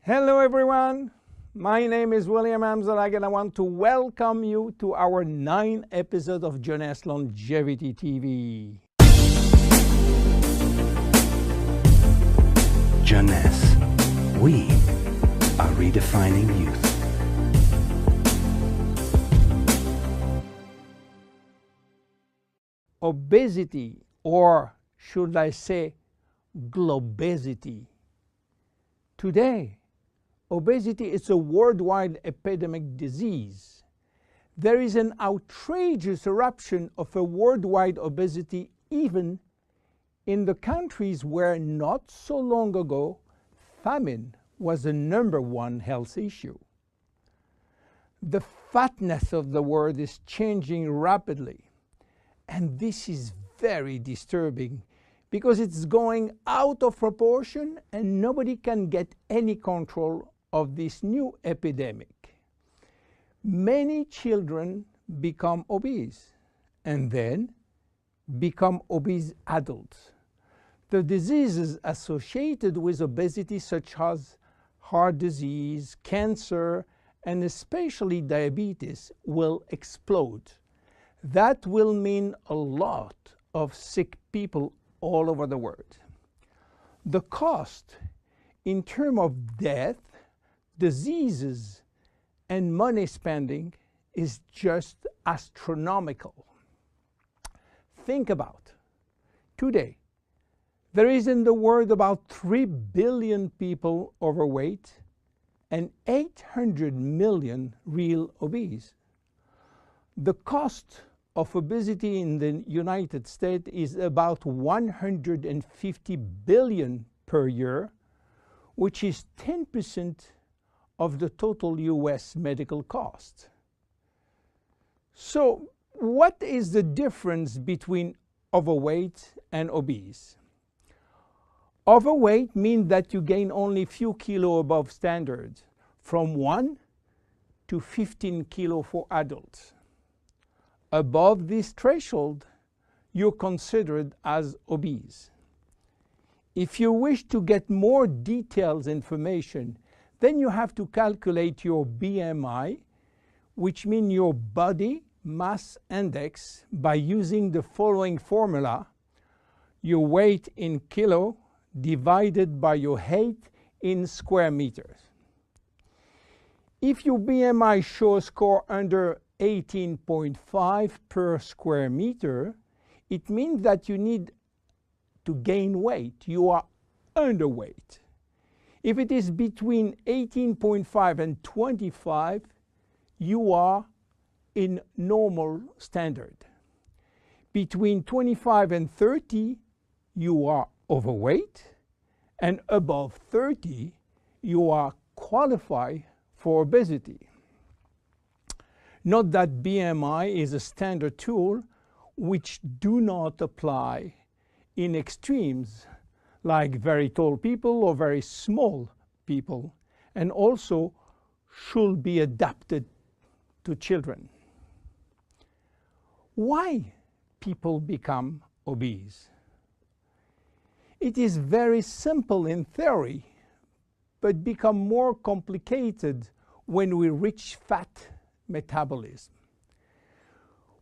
Hello everyone, my name is William Amzalag and I want to welcome you to our 9th episode of Jonas Longevity TV. Jonas, we are redefining youth. Obesity, or should I say globesity. Today, obesity is a worldwide epidemic disease. There is an outrageous eruption of a worldwide obesity even in the countries where not so long ago famine was the #1 health issue. The fatness of the world is changing rapidly, and this is very disturbing because it's going out of proportion and nobody can get any control of this new epidemic. Many children become obese and then become obese adults. The diseases associated with obesity, such as heart disease, cancer, and especially diabetes, will explode. That will mean a lot of sick people all over the world. The cost in terms of death, diseases, and money spending is just astronomical. Think about today, there is in the world about 3 billion people overweight and 800 million real obese. The cost of obesity in the United States is about 150 billion per year, which is 10% of the total US medical cost. So what is the difference between overweight and obese? Overweight means that you gain only few kilos above standard, from 1 to 15 kilos for adults. Above this threshold, you're considered as obese. If you wish to get more detailed information, then you have to calculate your BMI, which means your body mass index, by using the following formula: your weight in kilo divided by your height in square meters. If your BMI shows score under 18.5 per square meter, it means that you need to gain weight. You are underweight. If it is between 18.5 and 25, you are in normal standard. Between 25 and 30, you are overweight, and above 30, you are qualified for obesity. Note that BMI is a standard tool which do not apply in extremes like very tall people or very small people, and also should be adapted to children. Why people become obese? It is very simple in theory, but become more complicated when we reach fat metabolism.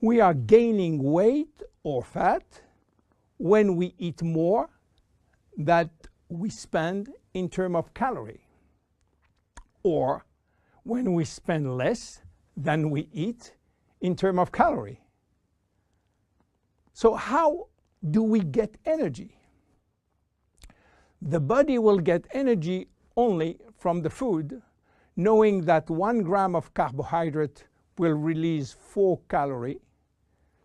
We are gaining weight or fat when we eat more than we spend in terms of calorie, or when we spend less than we eat in terms of calorie. So how do we get energy? The body will get energy only from the food, knowing that 1 gram of carbohydrate will release 4 calories,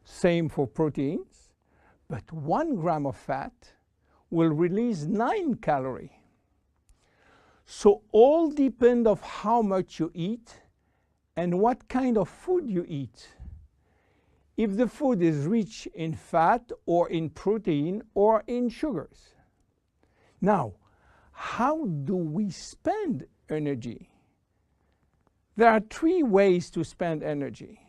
same for proteins, but 1 gram of fat will release 9 calories. So all depend on how much you eat and what kind of food you eat. If the food is rich in fat or in protein or in sugars. Now, how do we spend energy? There are 3 ways to spend energy.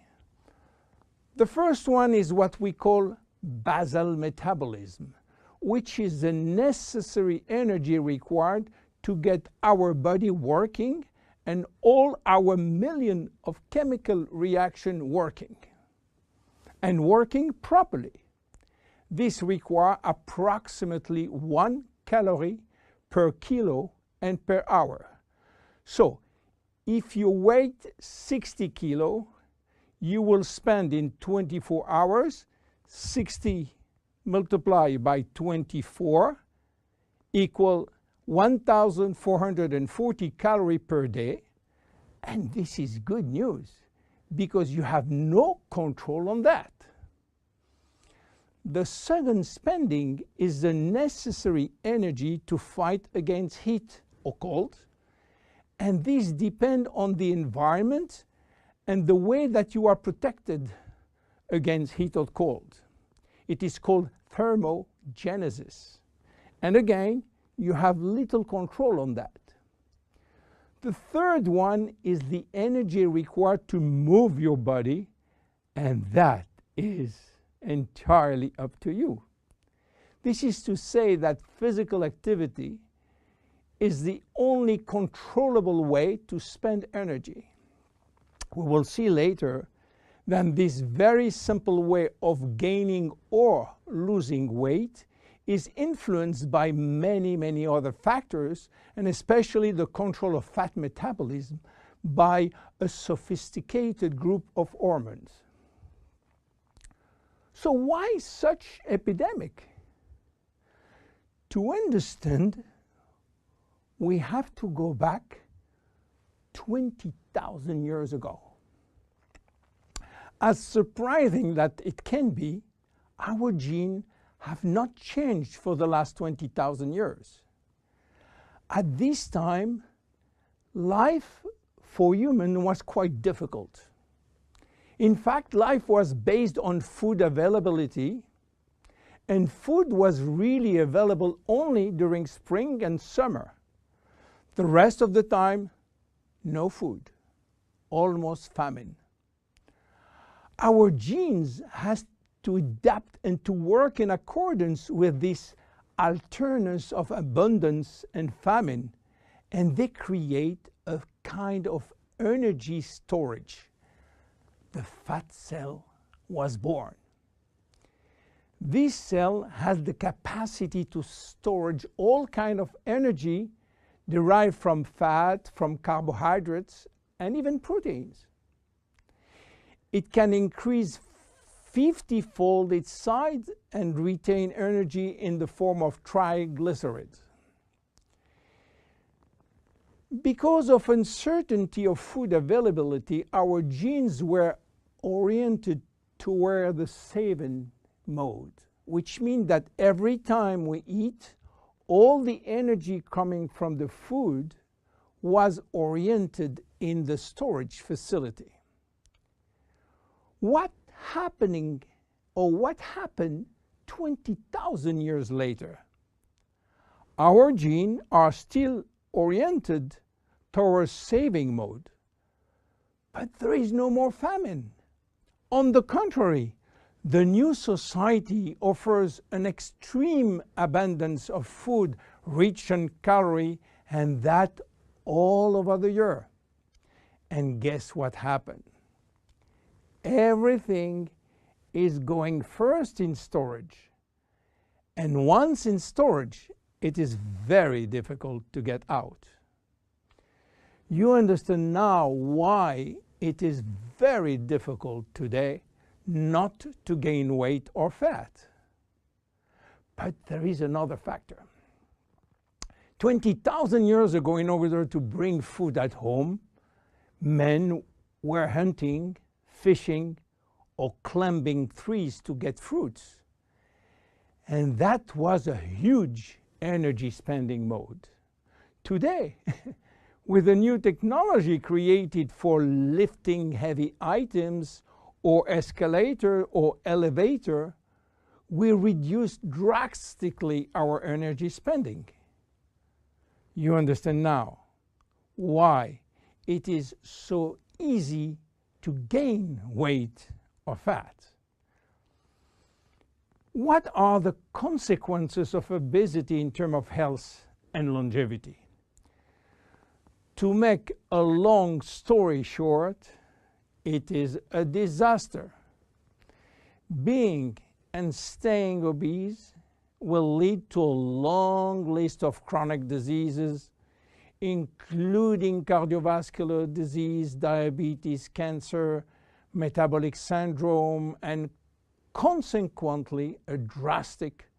The first one is what we call basal metabolism, which is the necessary energy required to get our body working and all our million of chemical reaction working and working properly. This requires approximately 1 calorie per kilo and per hour. So if you weigh 60 kilo, you will spend in 24 hours 60 multiplied by 24 equal 1,440 calories per day. And this is good news because you have no control on that. The second spending is the necessary energy to fight against heat or cold. And these depend on the environment and the way that you are protected against heat or cold. It is called thermogenesis. And again, you have little control on that. The third one is the energy required to move your body, and that is entirely up to you. This is to say that physical activity is the only controllable way to spend energy. We will see later that this very simple way of gaining or losing weight is influenced by many, many other factors, and especially the control of fat metabolism by a sophisticated group of hormones. So why such epidemic? To understand, we have to go back 20,000 years ago. As surprising that it can be, our genes have not changed for the last 20,000 years. At this time, life for humans was quite difficult. In fact, life was based on food availability, and food was really available only during spring and summer. The rest of the time, no food, almost famine. Our genes has to adapt and to work in accordance with this alternance of abundance and famine, and they create a kind of energy storage. The fat cell was born. This cell has the capacity to store all kinds of energy derived from fat, from carbohydrates, and even proteins. It can increase 50-fold its size and retain energy in the form of triglycerides. Because of uncertainty of food availability, our genes were oriented toward the saving mode, which means that every time we eat, all the energy coming from the food was oriented in the storage facility. What happened 20,000 years later? Our genes are still oriented towards saving mode, but there is no more famine. On the contrary, the new society offers an extreme abundance of food rich in calories, and that all over the year. And guess what happened? Everything is going first in storage. And once in storage, it is very difficult to get out. You understand now why it is very difficult today not to gain weight or fat. But there is another factor. 20,000 years ago, in order to bring food at home, men were hunting, fishing, or climbing trees to get fruits. And that was a huge energy spending mode. Today, with a new technology created for lifting heavy items or escalator or elevator, we reduce drastically our energy spending. You understand now why it is so easy to gain weight or fat. What are the consequences of obesity in terms of health and longevity? To make a long story short, it is a disaster. Being and staying obese will lead to a long list of chronic diseases, including cardiovascular disease, diabetes, cancer, metabolic syndrome, and consequently a drastic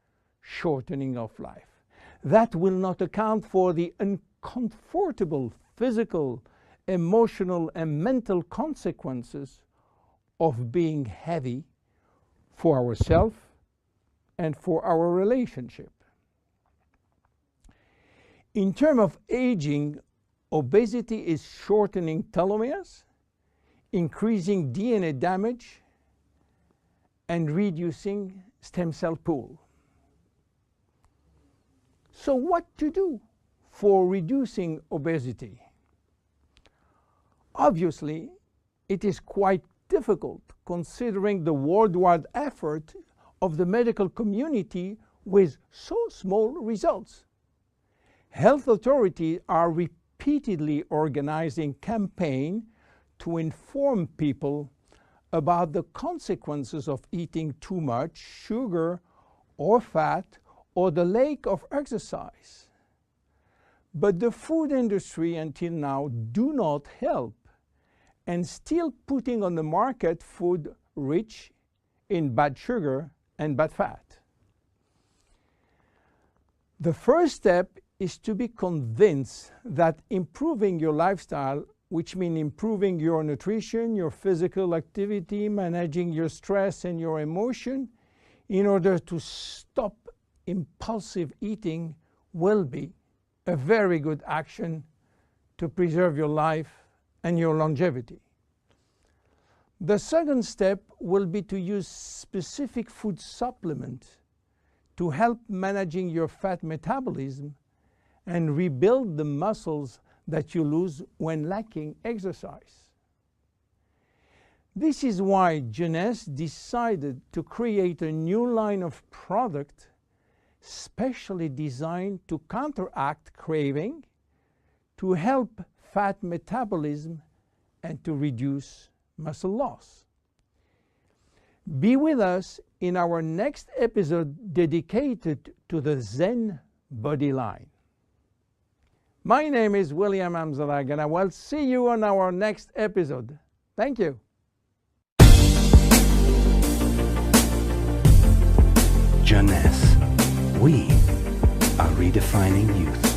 shortening of life. That will not account for the uncomfortable physical, emotional, and mental consequences of being heavy for ourselves and for our relationship. In terms of aging, obesity is shortening telomeres, increasing DNA damage, and reducing stem cell pool. So what to do for reducing obesity? Obviously, it is quite difficult considering the worldwide effort of the medical community with so small results. Health authorities are repeatedly organizing campaigns to inform people about the consequences of eating too much sugar or fat or the lack of exercise. But the food industry until now do not help and still putting on the market food rich in bad sugar and bad fat. The first step is to be convinced that improving your lifestyle, which means improving your nutrition, your physical activity, managing your stress and your emotion, in order to stop impulsive eating, will be a very good action to preserve your life and your longevity. The second step will be to use specific food supplements to help managing your fat metabolism and rebuild the muscles that you lose when lacking exercise. This is why Jeunesse decided to create a new line of product specially designed to counteract craving, to help fat metabolism, and to reduce muscle loss. Be with us in our next episode dedicated to the Zen Body line. My name is William Amzalag, and I will see you on our next episode. Thank you. Jeunesse, we are redefining youth.